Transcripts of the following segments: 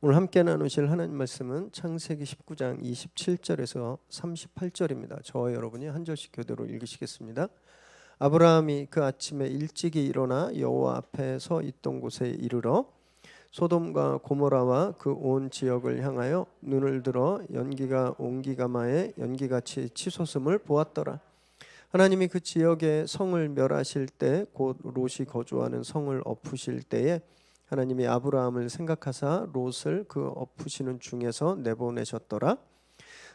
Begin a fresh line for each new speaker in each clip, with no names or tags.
오늘 함께 나누실 하나님 말씀은 창세기 19장 27절에서 38절입니다. 저와 여러분이 한 절씩 교대로 읽으시겠습니다. 아브라함이 그 아침에 일찍이 일어나 여호와 앞에 서 있던 곳에 이르러 소돔과 고모라와 그 온 지역을 향하여 눈을 들어 연기가 온기가마에 연기같이 치솟음을 보았더라. 하나님이 그 지역의 성을 멸하실 때 곧 롯이 거주하는 성을 엎으실 때에 하나님이 아브라함을 생각하사 롯을 그 엎으시는 중에서 내보내셨더라.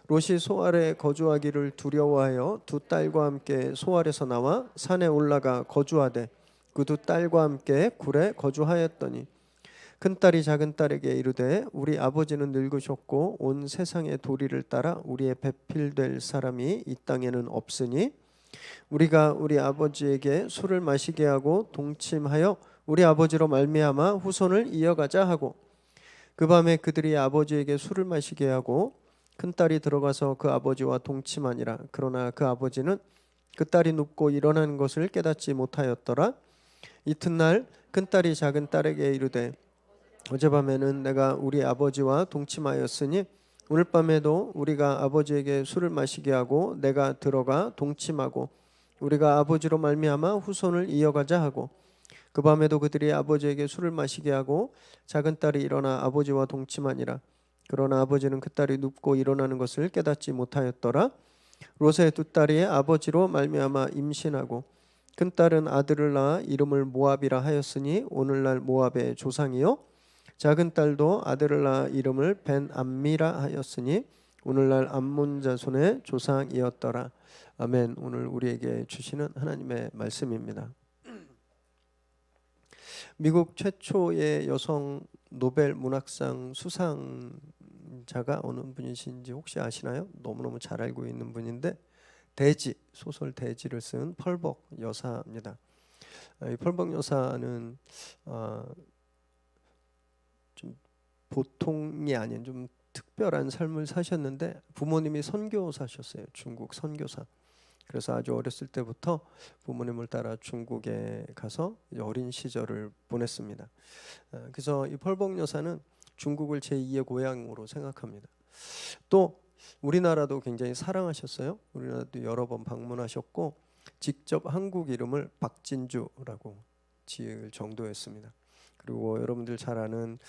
롯이 소알에 거주하기를 두려워하여 두 딸과 함께 소알에서 나와 산에 올라가 거주하되 그 두 딸과 함께 굴에 거주하였더니 큰딸이 작은딸에게 이르되 우리 아버지는 늙으셨고 온 세상의 도리를 따라 우리의 배필될 사람이 이 땅에는 없으니 우리가 우리 아버지에게 술을 마시게 하고 동침하여 우리 아버지로 말미암아 후손을 이어가자 하고 그 밤에 그들이 아버지에게 술을 마시게 하고 큰딸이 들어가서 그 아버지와 동침하니라. 그러나 그 아버지는 그 딸이 눕고 일어나는 것을 깨닫지 못하였더라. 이튿날 큰딸이 작은딸에게 이르되 어젯밤에는 내가 우리 아버지와 동침하였으니 오늘 밤에도 우리가 아버지에게 술을 마시게 하고 내가 들어가 동침하고 우리가 아버지로 말미암아 후손을 이어가자 하고 그 밤에도 그들이 아버지에게 술을 마시게 하고 작은딸이 일어나 아버지와 동침하니라. 그러나 아버지는 그 딸이 눕고 일어나는 것을 깨닫지 못하였더라. 롯의 두 딸이 아버지로 말미암아 임신하고 큰딸은 아들을 낳아 이름을 모압이라 하였으니 오늘날 모압의 조상이요 작은딸도 아들을 낳아 이름을 벤암미라 하였으니 오늘날 암몬 자손의 조상이었더라. 아멘. 오늘 우리에게 주시는 하나님의 말씀입니다. 미국 최초의 여성 노벨 문학상 수상자가 어느 분이신지 혹시 아시나요? 너무너무 잘 알고 있는 분인데 대지, 소설 대지를 쓴 펄벅 여사입니다. 이 펄벅 여사는 좀 보통이 아닌 좀 특별한 삶을 사셨는데 부모님이 선교사셨어요. 중국 선교사. 그래서 아주 어렸을 때부터 부모님을 따라 중국에 가서 어린 시절을 보냈습니다. 그래서 이 펄벅 여사는 중국을 제2의 고향으로 생각합니다. 또 우리나라도 굉장히 사랑하셨어요. 우리나라도 여러 번 방문하셨고 직접 한국 이름을 박진주라고 지을 정도였습니다. 그리고 여러분들 잘 아는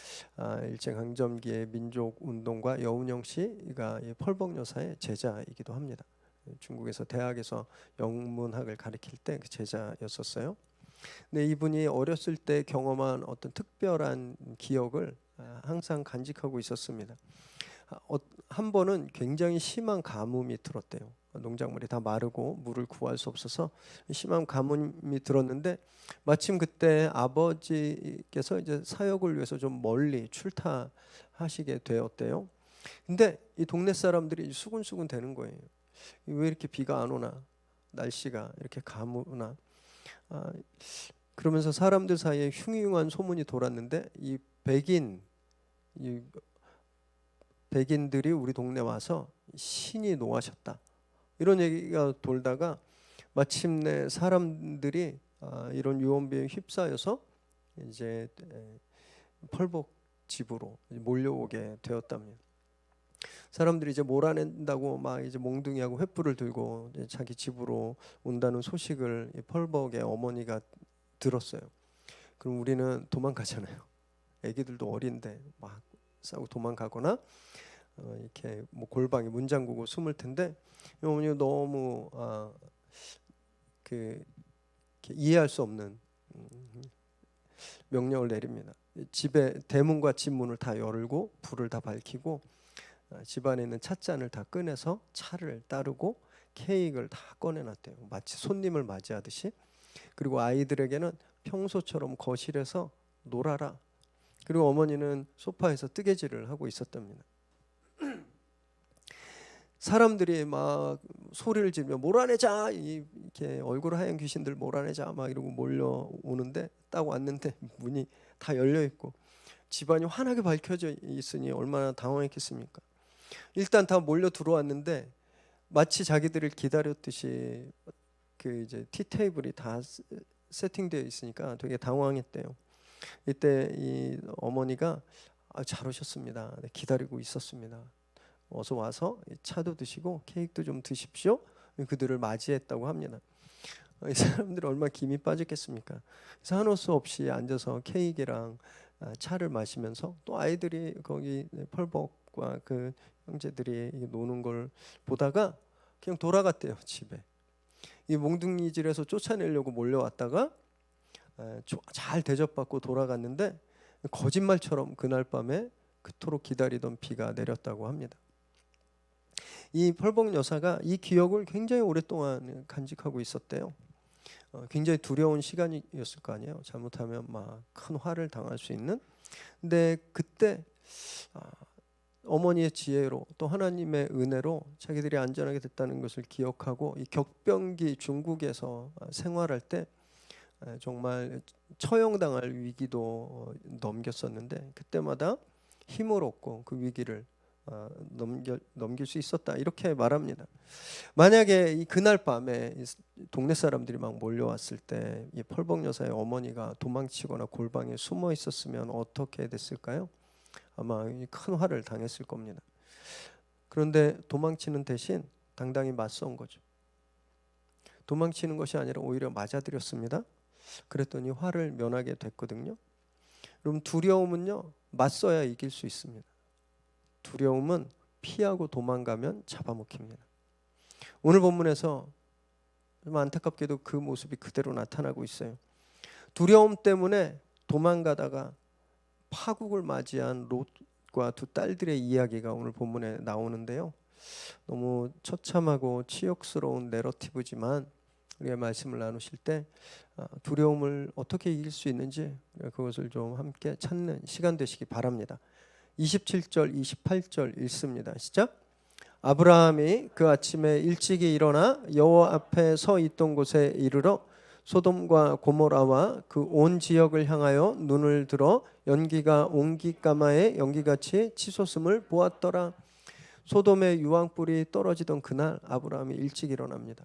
일제강점기의 민족운동가 여운형 씨가 이 펄벅 여사의 제자이기도 합니다. 중국에서 대학에서 영문학을 가르칠 때 그 제자였었어요. 근데 이분이 어렸을 때 경험한 어떤 특별한 기억을 항상 간직하고 있었습니다. 한 번은 굉장히 심한 가뭄이 들었대요. 농작물이 다 마르고 물을 구할 수 없어서 심한 가뭄이 들었는데 마침 그때 아버지께서 이제 사역을 위해서 좀 멀리 출타하시게 되었대요. 근데 이 동네 사람들이 수군수군 되는 거예요. 왜 이렇게 비가 안 오나? 날씨가 이렇게 가무나? 그러면서 사람들 사이에 흉흉한 소문이 돌았는데 이 백인들이 우리 동네 와서 신이 노하셨다. 이런 얘기가 돌다가 마침내 사람들이 이런 유언비에 휩싸여서 이제 펄벅 집으로 몰려오게 되었답니다. 사람들이 이제 몰아낸다고 막 이제 몽둥이하고 횃불을 들고 이제 자기 집으로 온다는 소식을 펄벅의 어머니가 들었어요. 그럼 우리는 도망가잖아요. 애기들도 어린데 막 싸고 도망가거나 이렇게 뭐 골방에 문 잠그고 숨을 텐데 이 어머니가 너무 이해할 수 없는 명령을 내립니다. 집에 대문과 집 문을 다 열고 불을 다 밝히고 집안에 있는 찻잔을 다 꺼내서 차를 따르고 케이크를 다 꺼내놨대요. 마치 손님을 맞이하듯이. 그리고 아이들에게는 평소처럼 거실에서 놀아라. 그리고 어머니는 소파에서 뜨개질을 하고 있었답니다. 사람들이 막 소리를 지르며 몰아내자, 이렇게 얼굴 하얀 귀신들 몰아내자 막 이러고 몰려오는데 딱 왔는데 문이 다 열려 있고 집안이 환하게 밝혀져 있으니 얼마나 당황했겠습니까? 일단 다 몰려 들어왔는데 마치 자기들을 기다렸듯이 그 이제 티 테이블이 다 세팅되어 있으니까 되게 당황했대요. 이때 이 어머니가 잘 오셨습니다. 네, 기다리고 있었습니다. 어서 와서 차도 드시고 케이크도 좀 드십시오. 그들을 맞이했다고 합니다. 이 사람들이 얼마나 김이 빠졌겠습니까? 그래서 한올 수 없이 앉아서 케이크랑 차를 마시면서 또 아이들이 거기 펄벅과 그 형제들이 노는 걸 보다가 그냥 돌아갔대요, 집에. 이 몽둥이질에서 쫓아내려고 몰려왔다가 잘 대접받고 돌아갔는데 거짓말처럼 그날 밤에 그토록 기다리던 비가 내렸다고 합니다. 이 펄벅 여사가 이 기억을 굉장히 오랫동안 간직하고 있었대요. 굉장히 두려운 시간이었을 거 아니에요. 잘못하면 막 큰 화를 당할 수 있는. 근데 그때 어머니의 지혜로 또 하나님의 은혜로 자기들이 안전하게 됐다는 것을 기억하고 이 격변기 중국에서 생활할 때 정말 처형당할 위기도 넘겼었는데 그때마다 힘을 얻고 그 위기를 넘길 수 있었다 이렇게 말합니다. 만약에 이 그날 밤에 동네 사람들이 막 몰려왔을 때 이 펄벅 여사의 어머니가 도망치거나 골방에 숨어 있었으면 어떻게 됐을까요? 아마 큰 화를 당했을 겁니다. 그런데 도망치는 대신 당당히 맞선 거죠. 도망치는 것이 아니라 오히려 맞아들였습니다. 그랬더니 화를 면하게 됐거든요. 그럼 두려움은요, 맞서야 이길 수 있습니다. 두려움은 피하고 도망가면 잡아먹힙니다. 오늘 본문에서 좀 안타깝게도 그 모습이 그대로 나타나고 있어요. 두려움 때문에 도망가다가 파국을 맞이한 롯과 두 딸들의 이야기가 오늘 본문에 나오는데요. 너무 처참하고 치욕스러운 내러티브지만 우리가 말씀을 나누실 때 두려움을 어떻게 이길 수 있는지 그것을 좀 함께 찾는 시간 되시기 바랍니다. 27절 28절 읽습니다. 시작. 아브라함이 그 아침에 일찍이 일어나 여호와 앞에 서 있던 곳에 이르러 소돔과 고모라와 그 온 지역을 향하여 눈을 들어 연기가 옹기까마의 연기같이 치솟음을 보았더라. 소돔의 유황불이 떨어지던 그날 아브라함이 일찍 일어납니다.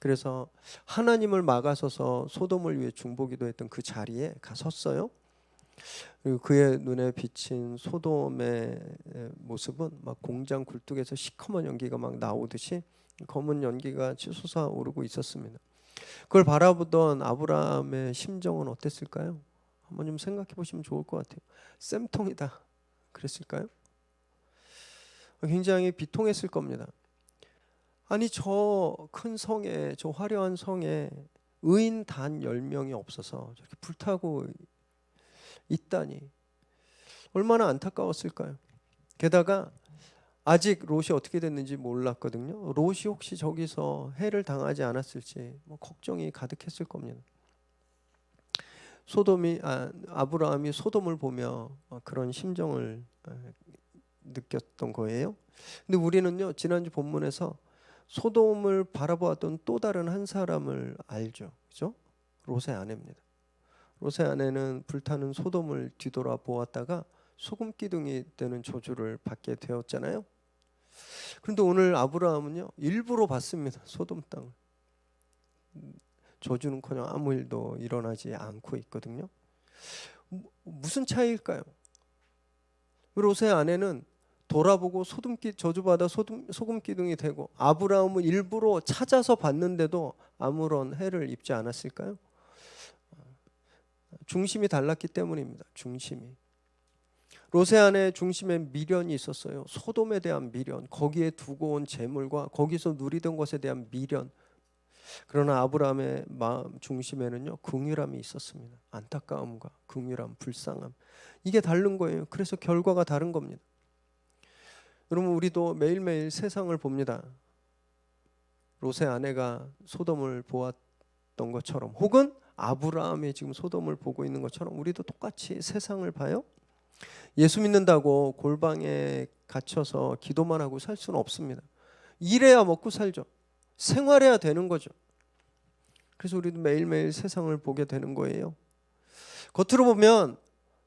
그래서 하나님을 막아서서 소돔을 위해 중보기도했던 그 자리에 가섰어요. 그리고 그의 눈에 비친 소돔의 모습은 막 공장 굴뚝에서 시커먼 연기가 막 나오듯이 검은 연기가 치솟아 오르고 있었습니다. 그걸 바라보던 아브라함의 심정은 어땠을까요? 한번 좀 생각해 보시면 좋을 것 같아요. 쌤통이다 그랬을까요? 굉장히 비통했을 겁니다. 아니 저 큰 성에, 저 화려한 성에 의인 단 10명이 없어서 저렇게 불타고 있다니 얼마나 안타까웠을까요? 게다가 아직 롯이 어떻게 됐는지 몰랐거든요. 롯이 혹시 저기서 해를 당하지 않았을지 걱정이 가득했을 겁니다. 아브라함이 소돔을 보며 그런 심정을 느꼈던 거예요. 근데 우리는요 지난주 본문에서 소돔을 바라보았던 또 다른 한 사람을 알죠, 그죠? 롯의 아내입니다. 롯의 아내는 불타는 소돔을 뒤돌아 보았다가 소금 기둥이 되는 저주를 받게 되었잖아요. 그런데 오늘 아브라함은요 일부러 봤습니다. 소돔 땅을. 저주는커녕 아무 일도 일어나지 않고 있거든요. 무슨 차이일까요? 롯의 아내는 돌아보고 저주받아 소금 기둥이 되고 아브라함은 일부러 찾아서 봤는데도 아무런 해를 입지 않았을까요? 중심이 달랐기 때문입니다. 중심이. 롯의 안에 중심에 미련이 있었어요. 소돔에 대한 미련, 거기에 두고 온 재물과 거기서 누리던 것에 대한 미련. 그러나 아브라함의 마음 중심에는요 긍휼함이 있었습니다. 안타까움과 긍휼함, 불쌍함. 이게 다른 거예요. 그래서 결과가 다른 겁니다. 여러분 우리도 매일매일 세상을 봅니다. 롯의 아내가 소돔을 보았던 것처럼 혹은 아브라함이 지금 소돔을 보고 있는 것처럼 우리도 똑같이 세상을 봐요. 예수 믿는다고 골방에 갇혀서 기도만 하고 살 수는 없습니다. 일해야 먹고 살죠. 생활해야 되는 거죠. 그래서 우리도 매일매일 세상을 보게 되는 거예요. 겉으로 보면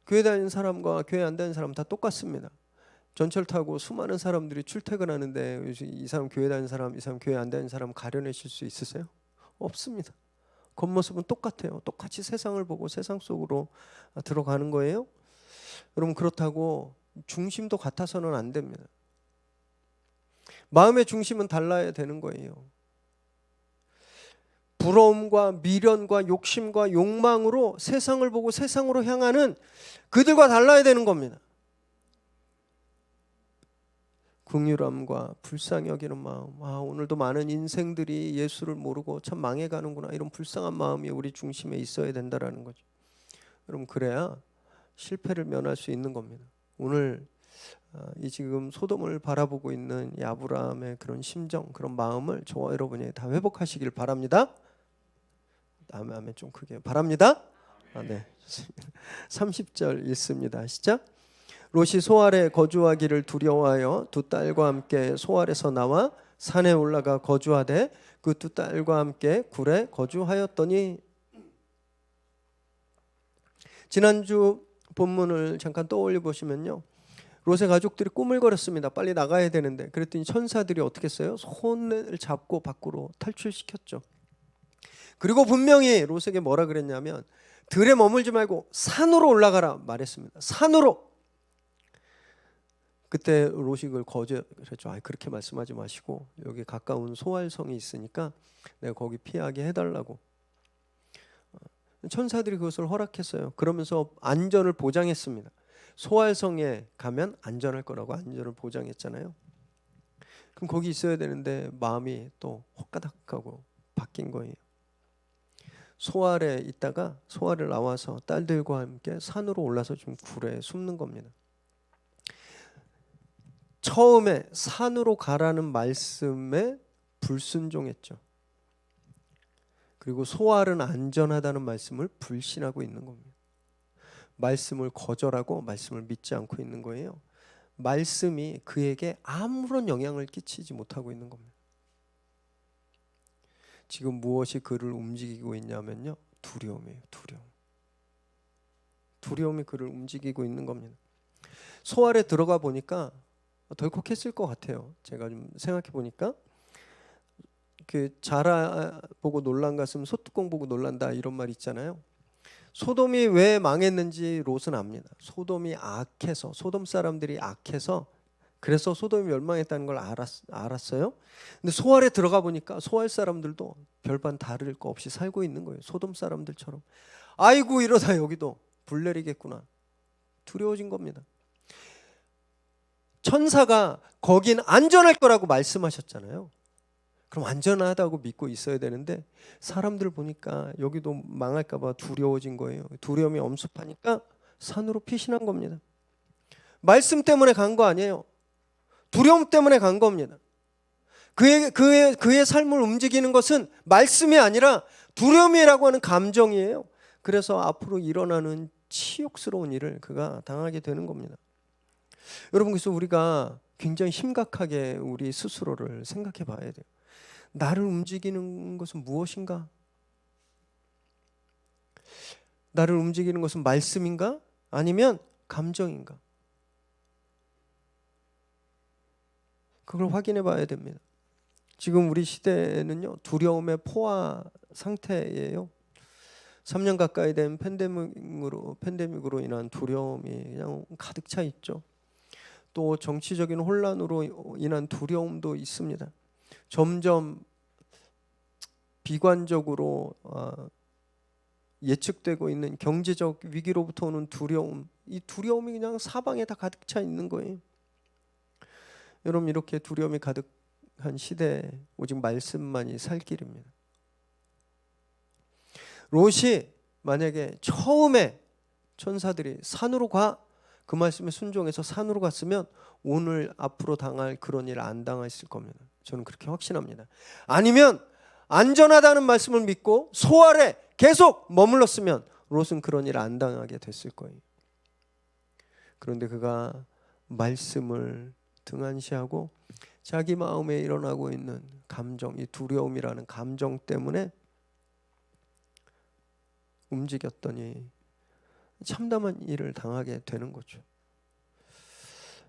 교회 다니는 사람과 교회 안 다니는 사람 다 똑같습니다. 전철 타고 수많은 사람들이 출퇴근하는데 이 사람 교회 다니는 사람, 이 사람 교회 안 다니는 사람 가려내실 수 있으세요? 없습니다. 겉모습은 똑같아요. 똑같이 세상을 보고 세상 속으로 들어가는 거예요. 여러분 그렇다고 중심도 같아서는 안 됩니다. 마음의 중심은 달라야 되는 거예요. 부러움과 미련과 욕심과 욕망으로 세상을 보고 세상으로 향하는 그들과 달라야 되는 겁니다. 긍휼함과 불쌍히 여기는 마음. 오늘도 많은 인생들이 예수를 모르고 참 망해가는구나. 이런 불쌍한 마음이 우리 중심에 있어야 된다라는 거죠. 여러분 그래야 실패를 면할 수 있는 겁니다. 오늘 이 지금 소돔을 바라보고 있는 이 아브라함의 그런 심정, 그런 마음을 저와 여러분이 다 회복하시길 바랍니다. 아멘 좀 크게 바랍니다. 네. 30절 읽습니다. 시작. 롯이 소알에 거주하기를 두려워하여 두 딸과 함께 소알에서 나와 산에 올라가 거주하되 그 두 딸과 함께 굴에 거주하였더니. 지난주 본문을 잠깐 떠올려 보시면요, 롯의 가족들이 꾸물거렸습니다. 빨리 나가야 되는데. 그랬더니 천사들이 어떻게 했어요? 손을 잡고 밖으로 탈출시켰죠. 그리고 분명히 롯에게 뭐라 그랬냐면 들에 머물지 말고 산으로 올라가라 말했습니다. 산으로. 그때 롯이 그걸 거절했죠. 그렇게 말씀하지 마시고 여기 가까운 소알성이 있으니까 내가 거기 피하게 해달라고. 천사들이 그것을 허락했어요. 그러면서 안전을 보장했습니다. 소알성에 가면 안전할 거라고 안전을 보장했잖아요. 그럼 거기 있어야 되는데 마음이 또 헛가닥하고 바뀐 거예요. 소알에 있다가 소알을 나와서 딸들과 함께 산으로 올라서 좀 굴에 숨는 겁니다. 처음에 산으로 가라는 말씀에 불순종했죠. 그리고 소알은 안전하다는 말씀을 불신하고 있는 겁니다. 말씀을 거절하고 말씀을 믿지 않고 있는 거예요. 말씀이 그에게 아무런 영향을 끼치지 못하고 있는 겁니다. 지금 무엇이 그를 움직이고 있냐면요, 두려움이에요. 두려움이 그를 움직이고 있는 겁니다. 소알에 들어가 보니까 덜컥했을 것 같아요. 제가 좀 생각해 보니까 그 자라 보고 놀란 가슴 소뚜껑 보고 놀란다 이런 말 있잖아요. 소돔이 왜 망했는지 롯은 압니다. 소돔이 악해서, 소돔 사람들이 악해서, 그래서 소돔이 멸망했다는 걸 알았어요. 근데 소알에 들어가 보니까 소알 사람들도 별반 다를 거 없이 살고 있는 거예요. 소돔 사람들처럼. 아이고 이러다 여기도 불 내리겠구나. 두려워진 겁니다. 천사가 거긴 안전할 거라고 말씀하셨잖아요. 그럼 안전하다고 믿고 있어야 되는데 사람들 보니까 여기도 망할까 봐 두려워진 거예요. 두려움이 엄습하니까 산으로 피신한 겁니다. 말씀 때문에 간 거 아니에요. 두려움 때문에 간 겁니다. 그의 삶을 움직이는 것은 말씀이 아니라 두려움이라고 하는 감정이에요. 그래서 앞으로 일어나는 치욕스러운 일을 그가 당하게 되는 겁니다. 여러분, 그래서 우리가 굉장히 심각하게 우리 스스로를 생각해 봐야 돼요. 나를 움직이는 것은 무엇인가? 나를 움직이는 것은 말씀인가? 아니면 감정인가? 그걸 확인해 봐야 됩니다. 지금 우리 시대는요, 두려움의 포화 상태예요. 3년 가까이 된 팬데믹으로 인한 두려움이 그냥 가득 차 있죠. 또 정치적인 혼란으로 인한 두려움도 있습니다. 점점 비관적으로 예측되고 있는 경제적 위기로부터 오는 두려움, 이 두려움이 그냥 사방에 다 가득 차 있는 거예요. 여러분, 이렇게 두려움이 가득한 시대에 오직 말씀만이 살 길입니다. 롯이 만약에 처음에 천사들이 산으로 가, 그 말씀에 순종해서 산으로 갔으면 오늘 앞으로 당할 그런 일 안 당했을 겁니다. 저는 그렇게 확신합니다. 아니면 안전하다는 말씀을 믿고 소알에 계속 머물렀으면 롯은 그런 일 안 당하게 됐을 거예요. 그런데 그가 말씀을 등한시하고 자기 마음에 일어나고 있는 감정, 이 두려움이라는 감정 때문에 움직였더니 참담한 일을 당하게 되는 거죠.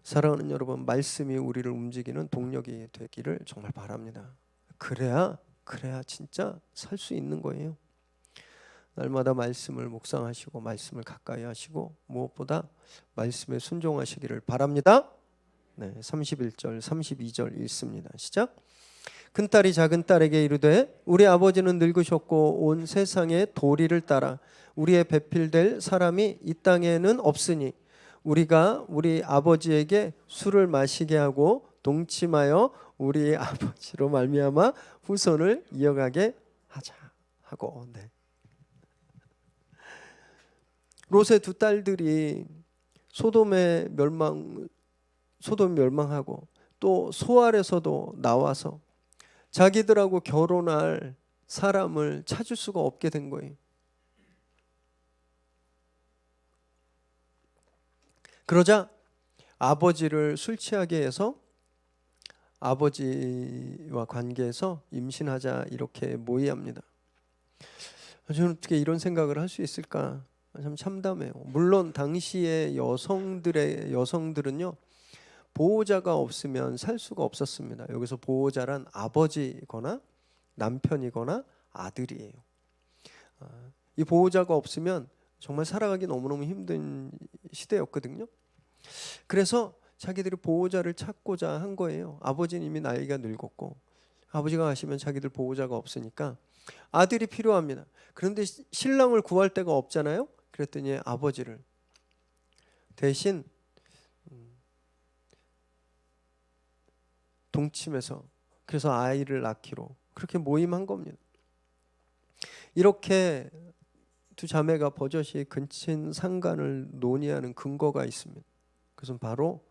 사랑하는 여러분, 말씀이 우리를 움직이는 동력이 되기를 정말 바랍니다. 그래야 진짜 살 수 있는 거예요. 날마다 말씀을 묵상하시고 말씀을 가까이 하시고 무엇보다 말씀에 순종하시기를 바랍니다. 네, 31절 32절 읽습니다. 시작. 큰딸이 작은딸에게 이르되 우리 아버지는 늙으셨고 온 세상의 도리를 따라 우리의 배필될 사람이 이 땅에는 없으니 우리가 우리 아버지에게 술을 마시게 하고 동침하여 우리 아버지로 말미암아 후손을 이어가게 하자 하고. 네. 롯의 두 딸들이 소돔이 멸망하고 또 소알에서도 나와서 자기들하고 결혼할 사람을 찾을 수가 없게 된 거예요. 그러자 아버지를 술 취하게 해서 아버지와 관계해서 임신하자 이렇게 모의합니다. 저는 어떻게 이런 생각을 할 수 있을까? 참 참담해요. 물론 당시의 여성들은요 보호자가 없으면 살 수가 없었습니다. 여기서 보호자란 아버지거나 남편이거나 아들이에요. 이 보호자가 없으면 정말 살아가기 너무너무 힘든 시대였거든요. 그래서 자기들이 보호자를 찾고자 한 거예요. 아버지는 이미 나이가 늙었고 아버지가 가시면 자기들 보호자가 없으니까 아들이 필요합니다. 그런데 신랑을 구할 데가 없잖아요. 그랬더니 아버지를 대신 동침해서 그래서 아이를 낳기로 그렇게 모임한 겁니다. 이렇게 두 자매가 버젓이 근친 상간을 논의하는 근거가 있습니다. 그것은 바로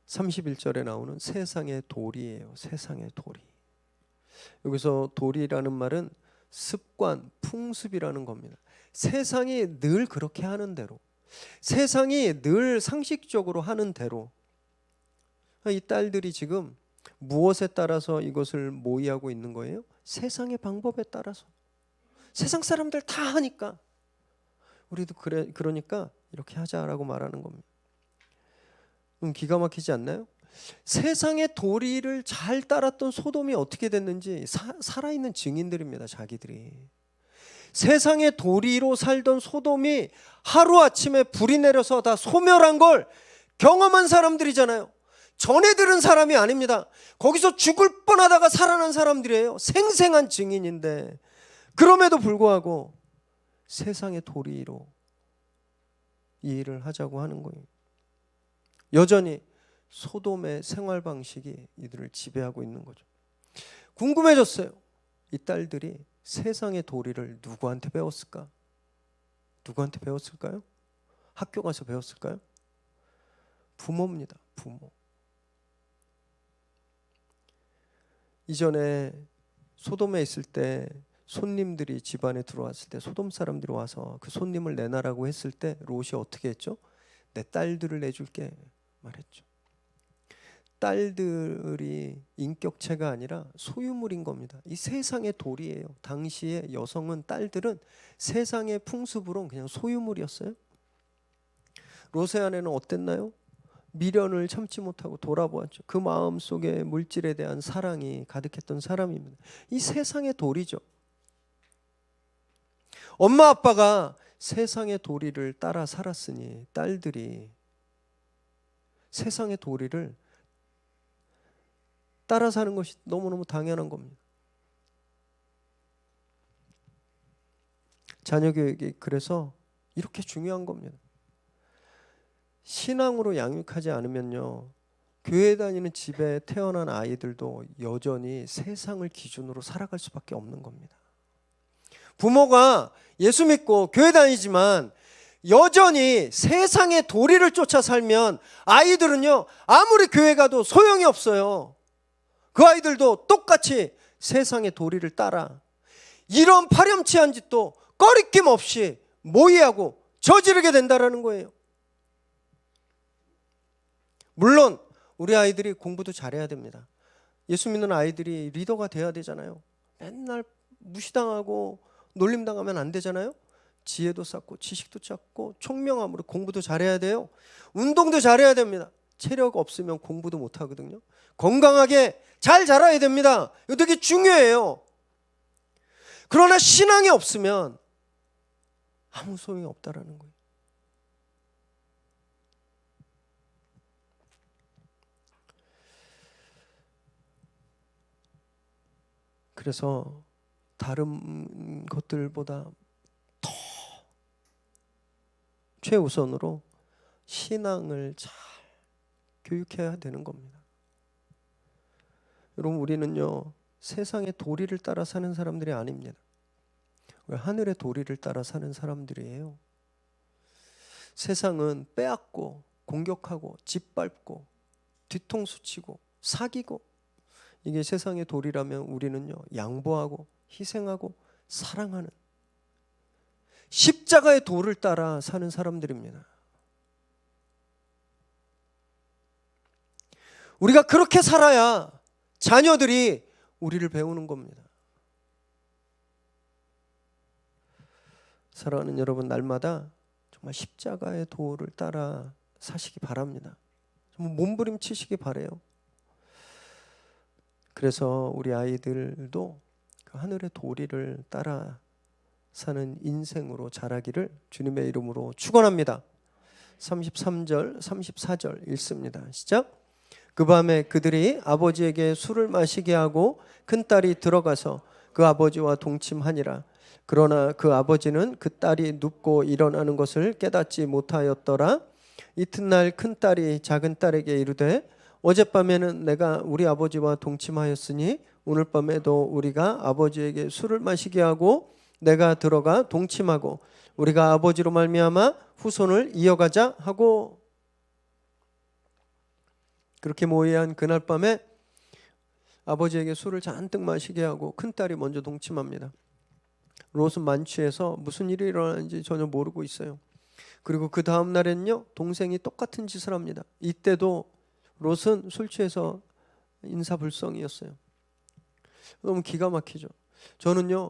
31절에 나오는 세상의 도리예요. 세상의 도리. 여기서 도리라는 말은 습관, 풍습이라는 겁니다. 세상이 늘 그렇게 하는 대로, 세상이 늘 상식적으로 하는 대로. 이 딸들이 지금 무엇에 따라서 이것을 모의하고 있는 거예요? 세상의 방법에 따라서. 세상 사람들 다 하니까 우리도 그러니까 이렇게 하자라고 말하는 겁니다. 기가 막히지 않나요? 세상의 도리를 잘 따랐던 소돔이 어떻게 됐는지 살아있는 증인들입니다. 자기들이 세상의 도리로 살던 소돔이 하루아침에 불이 내려서 다 소멸한 걸 경험한 사람들이잖아요. 전에 들은 사람이 아닙니다. 거기서 죽을 뻔하다가 살아난 사람들이에요. 생생한 증인인데 그럼에도 불구하고 세상의 도리로 이 일을 하자고 하는 거예요. 여전히 소돔의 생활 방식이 이들을 지배하고 있는 거죠. 궁금해졌어요. 이 딸들이 세상의 도리를 누구한테 배웠을까? 누구한테 배웠을까요? 학교 가서 배웠을까요? 부모입니다. 부모. 이전에 소돔에 있을 때 손님들이 집안에 들어왔을 때 소돔 사람들이 와서 그 손님을 내놔라고 했을 때 롯이 어떻게 했죠? 내 딸들을 내줄게 말했죠. 딸들이 인격체가 아니라 소유물인 겁니다. 이 세상의 도리예요. 당시의 여성은 딸들은 세상의 풍습으로 그냥 소유물이었어요. 롯의 아내는 어땠나요? 미련을 참지 못하고 돌아보았죠. 그 마음속에 물질에 대한 사랑이 가득했던 사람입니다. 이 세상의 도리죠. 엄마 아빠가 세상의 도리를 따라 살았으니 딸들이 세상의 도리를 따라 사는 것이 너무너무 당연한 겁니다. 자녀 교육이 그래서 이렇게 중요한 겁니다. 신앙으로 양육하지 않으면요, 교회 다니는 집에 태어난 아이들도 여전히 세상을 기준으로 살아갈 수밖에 없는 겁니다. 부모가 예수 믿고 교회 다니지만 여전히 세상의 도리를 쫓아 살면 아이들은요, 아무리 교회 가도 소용이 없어요. 그 아이들도 똑같이 세상의 도리를 따라 이런 파렴치한 짓도 꺼리낌 없이 모의하고 저지르게 된다는 거예요. 물론 우리 아이들이 공부도 잘해야 됩니다. 예수 믿는 아이들이 리더가 돼야 되잖아요. 맨날 무시당하고 놀림당하면 안 되잖아요. 지혜도 쌓고 지식도 쌓고 총명함으로 공부도 잘해야 돼요. 운동도 잘해야 됩니다. 체력 없으면 공부도 못하거든요. 건강하게 잘 자라야 됩니다. 이거 되게 중요해요. 그러나 신앙이 없으면 아무 소용이 없다라는 거예요. 그래서 다른 것들보다 더 최우선으로 신앙을 잘 교육해야 되는 겁니다. 여러분, 우리는요 세상의 도리를 따라 사는 사람들이 아닙니다. 하늘의 도리를 따라 사는 사람들이에요. 세상은 빼앗고 공격하고 짓밟고 뒤통수 치고 사기고, 이게 세상의 도리라면 우리는요 양보하고 희생하고 사랑하는 십자가의 도를 따라 사는 사람들입니다. 우리가 그렇게 살아야 자녀들이 우리를 배우는 겁니다. 사랑하는 여러분, 날마다 정말 십자가의 도를 따라 사시기 바랍니다. 정말 몸부림치시기 바래요. 그래서 우리 아이들도 그 하늘의 도리를 따라 사는 인생으로 자라기를 주님의 이름으로 축원합니다. 33절 34절 읽습니다. 시작. 그 밤에 그들이 아버지에게 술을 마시게 하고 큰딸이 들어가서 그 아버지와 동침하니라. 그러나 그 아버지는 그 딸이 눕고 일어나는 것을 깨닫지 못하였더라. 이튿날 큰딸이 작은딸에게 이르되 어젯밤에는 내가 우리 아버지와 동침하였으니 오늘 밤에도 우리가 아버지에게 술을 마시게 하고 내가 들어가 동침하고 우리가 아버지로 말미암아 후손을 이어가자 하고, 그렇게 모의한 그날 밤에 아버지에게 술을 잔뜩 마시게 하고 큰딸이 먼저 동침합니다. 롯은 만취해서 무슨 일이 일어나는지 전혀 모르고 있어요. 그리고 그 다음 날에는요 동생이 똑같은 짓을 합니다. 이때도 롯은 술 취해서 인사불성이었어요. 너무 기가 막히죠. 저는요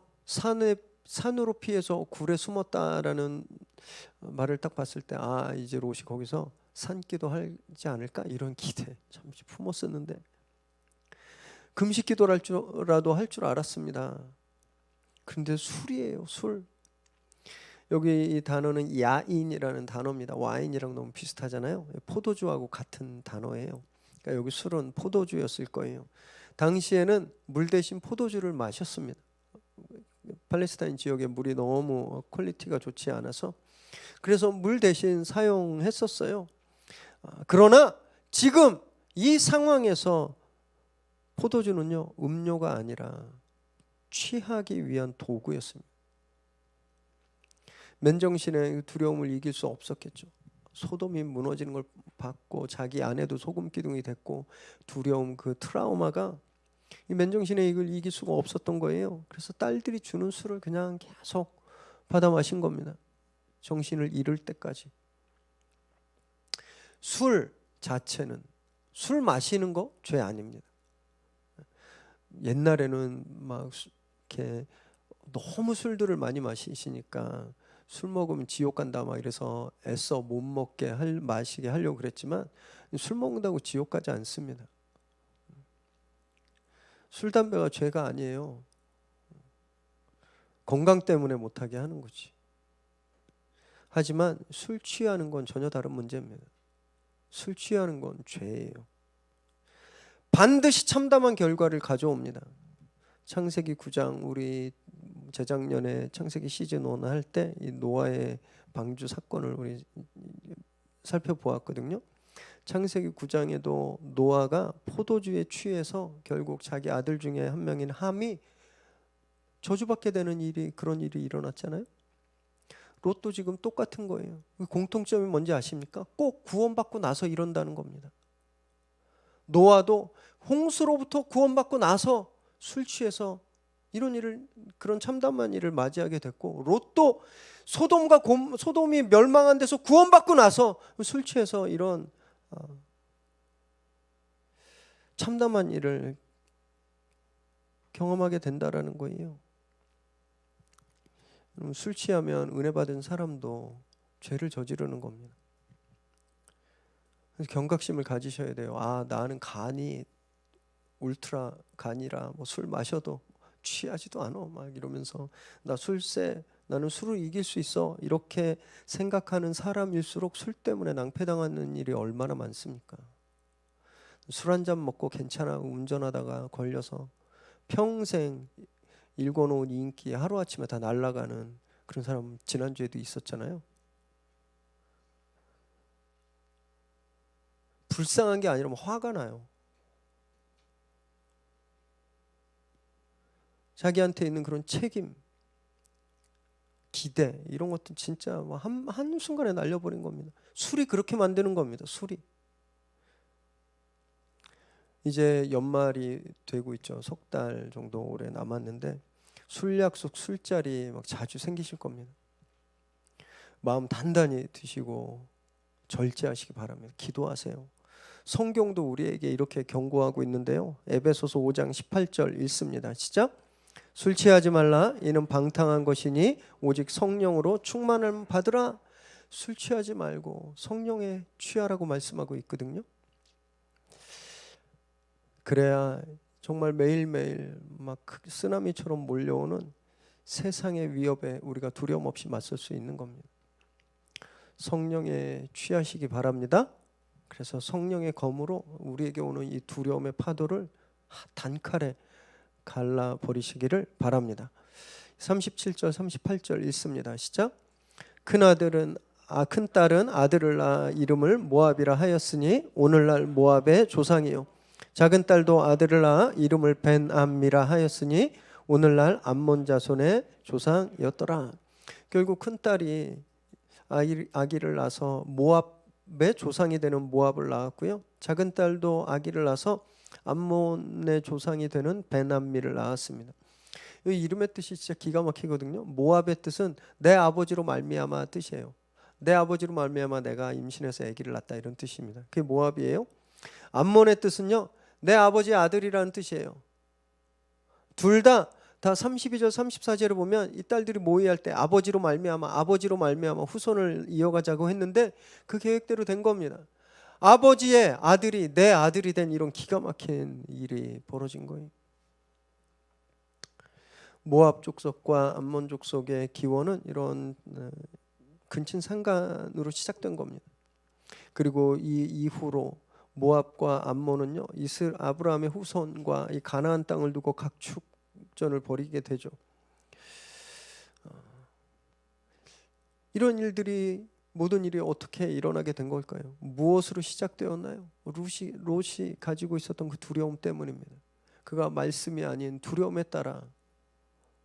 산으로 피해서 굴에 숨었다라는 말을 딱 봤을 때 이제 롯이 거기서 산기도 하지 않을까 이런 기대 잠시 품었었는데, 금식기도라도 할 줄 알았습니다. 그런데 술이에요, 술. 여기 이 단어는 야인이라는 단어입니다. 와인이랑 너무 비슷하잖아요. 포도주하고 같은 단어예요. 그러니까 여기 술은 포도주였을 거예요. 당시에는 물 대신 포도주를 마셨습니다. 팔레스타인 지역의 물이 너무 퀄리티가 좋지 않아서 그래서 물 대신 사용했었어요. 그러나 지금 이 상황에서 포도주는요 음료가 아니라 취하기 위한 도구였습니다. 맨정신의 두려움을 이길 수 없었겠죠. 소돔이 무너지는 걸 봤고 자기 아내도 소금 기둥이 됐고 두려움, 그 트라우마가 이 맨정신에 이걸 이길 수가 없었던 거예요. 그래서 딸들이 주는 술을 그냥 계속 받아 마신 겁니다. 정신을 잃을 때까지. 술 자체는, 술 마시는 거 죄 아닙니다. 옛날에는 막 이렇게 너무 술들을 많이 마시니까 술 먹으면 지옥 간다 막 이래서 애써 못 먹게 마시게 하려고 그랬지만 술 먹는다고 지옥 가지 않습니다. 술 담배가 죄가 아니에요. 건강 때문에 못하게 하는 거지. 하지만 술 취하는 건 전혀 다른 문제입니다. 술 취하는 건 죄예요. 반드시 참담한 결과를 가져옵니다. 창세기 9장, 우리 재작년에 창세기 시즌 1 할 때 이 노아의 방주 사건을 우리 살펴보았거든요. 창세기 9장에도 노아가 포도주에 취해서 결국 자기 아들 중에 한 명인 함이 저주받게 되는 그런 일이 일어났잖아요. 롯도 지금 똑같은 거예요. 공통점이 뭔지 아십니까? 꼭 구원받고 나서 이런다는 겁니다. 노아도 홍수로부터 구원받고 나서 술 취해서 그런 참담한 일을 맞이하게 됐고, 롯도 소돔이 멸망한 데서 구원받고 나서 술 취해서 이런 참담한 일을 경험하게 된다라는 거예요. 술 취하면 은혜 받은 사람도 죄를 저지르는 겁니다. 그래서 경각심을 가지셔야 돼요. 나는 간이 울트라 간이라 술 마셔도 취하지도 않아 막 이러면서 나 술세 나는 술을 이길 수 있어 이렇게 생각하는 사람일수록 술 때문에 낭패당하는 일이 얼마나 많습니까? 술 한 잔 먹고 괜찮아 운전하다가 걸려서 평생 일궈놓은 인기 하루아침에 다 날아가는 그런 사람 지난주에도 있었잖아요. 불쌍한 게 아니라 화가 나요. 자기한테 있는 그런 책임, 기대 이런 것도 진짜 한순간에 날려버린 겁니다. 술이 그렇게 만드는 겁니다. 술이. 이제 연말이 되고 있죠. 석 달 정도 올해 남았는데 술 약속, 술자리 막 자주 생기실 겁니다. 마음 단단히 드시고 절제하시기 바랍니다. 기도하세요. 성경도 우리에게 이렇게 경고하고 있는데요. 에베소서 5장 18절 읽습니다. 시작. 술 취하지 말라. 이는 방탕한 것이니 오직 성령으로 충만을 받으라. 술 취하지 말고 성령에 취하라고 말씀하고 있거든요. 그래야 정말 매일매일 막 쓰나미처럼 몰려오는 세상의 위협에 우리가 두려움 없이 맞설 수 있는 겁니다. 성령에 취하시기 바랍니다. 그래서 성령의 검으로 우리에게 오는 이 두려움의 파도를 단칼에 갈라버리시기를 바랍니다. 37절 38절 읽습니다. 시작. 큰 딸은 아들을 낳아 이름을 모압이라 하였으니 오늘날 모압의 조상이요 작은 딸도 아들을 낳아 이름을 벤암미라 하였으니 오늘날 암몬 자손의 조상이었더라. 결국 큰 딸이 아기를 낳아서 모압의 조상이 되는 모압을 낳았고요. 작은 딸도 아기를 낳아서 암몬의 조상이 되는 벤암미를 낳았습니다. 이 이름의 뜻이 진짜 기가 막히거든요. 모압의 뜻은 내 아버지로 말미암아 뜻이에요. 내 아버지로 말미암아 내가 임신해서 아기를 낳았다 이런 뜻입니다. 그게 모압이에요. 암몬의 뜻은요. 내 아버지의 아들이라는 뜻이에요. 둘 다 32절 34절을 보면 이 딸들이 모의할 때 아버지로 말미암아 후손을 이어가자고 했는데 그 계획대로 된 겁니다. 아버지의 아들이 내 아들이 된 이런 기가 막힌 일이 벌어진 거예요. 모압 족속과 암몬 족속의 기원은 이런 근친상간으로 시작된 겁니다. 그리고 이 이후로 모압과 암몬은요 아브라함의 후손과 이 가나안 땅을 두고 각축전을 벌이게 되죠. 이런 일들이 모든 일이 어떻게 일어나게 된 걸까요? 무엇으로 시작되었나요? 롯이 가지고 있었던 그 두려움 때문입니다. 그가 말씀이 아닌 두려움에 따라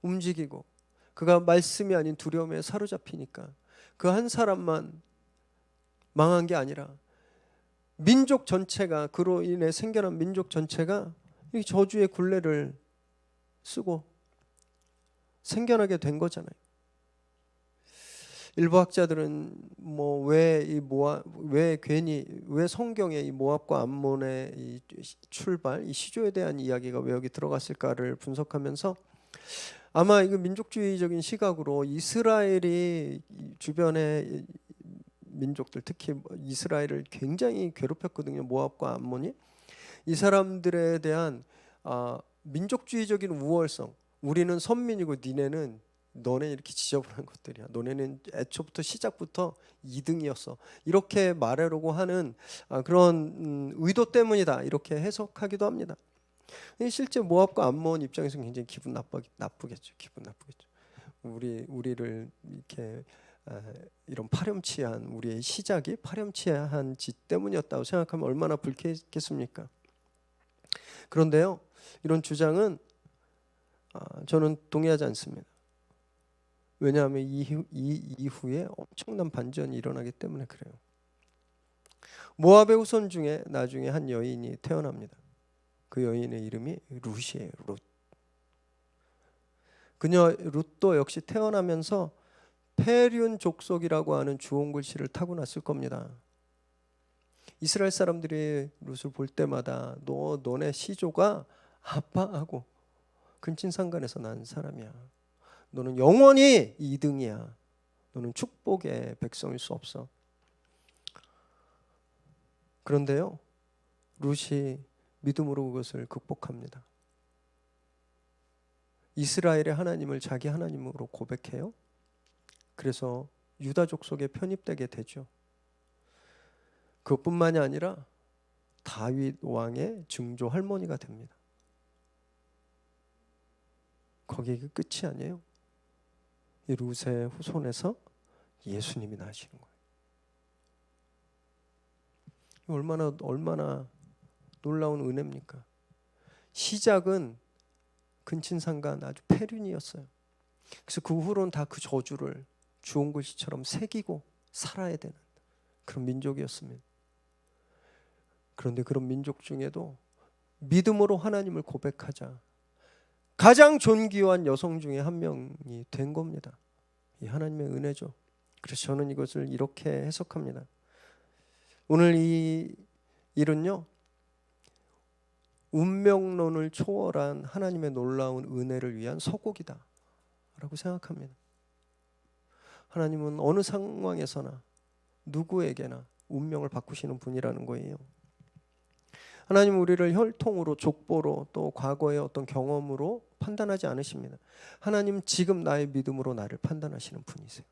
움직이고 그가 말씀이 아닌 두려움에 사로잡히니까 그 한 사람만 망한 게 아니라 민족 전체가 그로 인해 생겨난 민족 전체가 이 저주의 굴레를 쓰고 생겨나게 된 거잖아요. 일부 학자들은 왜 성경에 이 모압과 암몬의 이 출발, 이 시조에 대한 이야기가 왜 여기 들어갔을까를 분석하면서 아마 이거 민족주의적인 시각으로 이스라엘이 주변의 민족들 특히 이스라엘을 굉장히 괴롭혔거든요. 모압과 암몬이 이 사람들에 대한 민족주의적인 우월성. 우리는 선민이고 너네 이렇게 지저분한 것들이야. 너네는 애초부터 시작부터 2등이었어. 이렇게 말하려고 하는 그런 의도 때문이다. 이렇게 해석하기도 합니다. 실제 모압과 암몬 입장에서는 굉장히 기분 나쁘겠죠. 기분 나쁘겠죠. 우리를 이렇게 이런 파렴치한 우리의 시작이 파렴치한 짓 때문이었다고 생각하면 얼마나 불쾌했겠습니까? 그런데요, 이런 주장은 저는 동의하지 않습니다. 왜냐하면 이 이후에 엄청난 반전이 일어나기 때문에 그래요. 모압의 후손 중에 나중에 한 여인이 태어납니다. 그 여인의 이름이 룻이에요. 룻. 그녀 룻도 역시 태어나면서 페륜 족속이라고 하는 주홍 글씨를 타고났을 겁니다. 이스라엘 사람들이 룻을 볼 때마다 너네 시조가 아빠하고 근친상간에서 난 사람이야. 너는 영원히 2등이야. 너는 축복의 백성일 수 없어. 그런데요, 룻이 믿음으로 그것을 극복합니다. 이스라엘의 하나님을 자기 하나님으로 고백해요. 그래서 유다 족속에 편입되게 되죠. 그것뿐만이 아니라 다윗 왕의 증조 할머니가 됩니다. 거기에 끝이 아니에요. 이 룻의 후손에서 예수님이 나시는 거예요. 얼마나 놀라운 은혜입니까? 시작은 근친상간 아주 폐륜이었어요. 그래서 그 후로는 다 그 저주를 주홍 글씨처럼 새기고 살아야 되는 그런 민족이었습니다. 그런데 그런 민족 중에도 믿음으로 하나님을 고백하자 가장 존귀한 여성 중에 한 명이 된 겁니다. 이 하나님의 은혜죠. 그래서 저는 이것을 이렇게 해석합니다. 오늘 이 일은요, 운명론을 초월한 하나님의 놀라운 은혜를 위한 서곡이다 라고 생각합니다. 하나님은 어느 상황에서나 누구에게나 운명을 바꾸시는 분이라는 거예요. 하나님은 우리를 혈통으로, 족보로, 또 과거의 어떤 경험으로 판단하지 않으십니다. 하나님 지금 나의 믿음으로 나를 판단하시는 분이세요.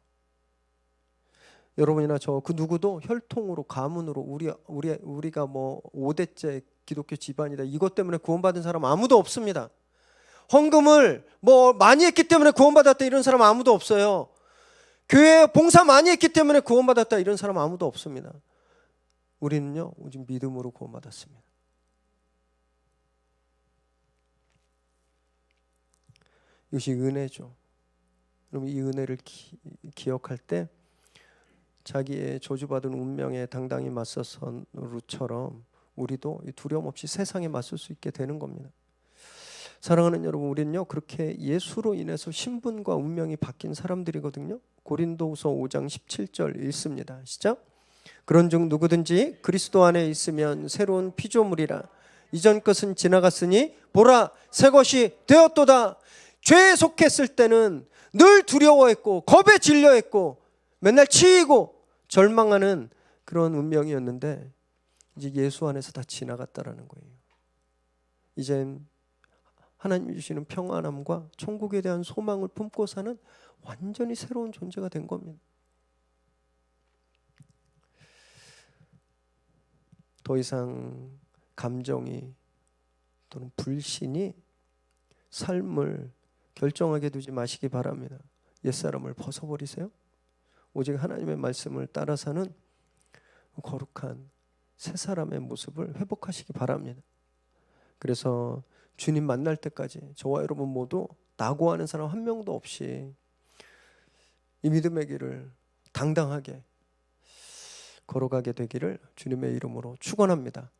여러분이나 저 그 누구도 혈통으로, 가문으로 우리가 뭐 5대째 기독교 집안이다 이것 때문에 구원받은 사람 아무도 없습니다. 헌금을 뭐 많이 했기 때문에 구원받았다 이런 사람 아무도 없어요. 교회 봉사 많이 했기 때문에 구원받았다 이런 사람 아무도 없습니다. 우리는요 오직 믿음으로 구원받았습니다. 이것이 은혜죠. 그럼 이 은혜를 기억할 때 자기의 저주받은 운명에 당당히 맞서선 룻처럼 우리도 두려움 없이 세상에 맞설 수 있게 되는 겁니다. 사랑하는 여러분, 우리는요 그렇게 예수로 인해서 신분과 운명이 바뀐 사람들이거든요. 고린도후서 5장 17절 읽습니다. 시작. 그런즉 누구든지 그리스도 안에 있으면 새로운 피조물이라. 이전 것은 지나갔으니 보라 새 것이 되었도다. 죄에 속했을 때는 늘 두려워했고 겁에 질려했고 맨날 치이고 절망하는 그런 운명이었는데 이제 예수 안에서 다 지나갔다라는 거예요. 이젠 하나님 주시는 평안함과 천국에 대한 소망을 품고 사는 완전히 새로운 존재가 된 겁니다. 더 이상 감정이 또는 불신이 삶을 결정하게 두지 마시기 바랍니다. 옛사람을 벗어버리세요. 오직 하나님의 말씀을 따라 사는 거룩한 새 사람의 모습을 회복하시기 바랍니다. 그래서 주님 만날 때까지 저와 여러분 모두 낙오하는 사람 한 명도 없이 이 믿음의 길을 당당하게 걸어가게 되기를 주님의 이름으로 축원합니다.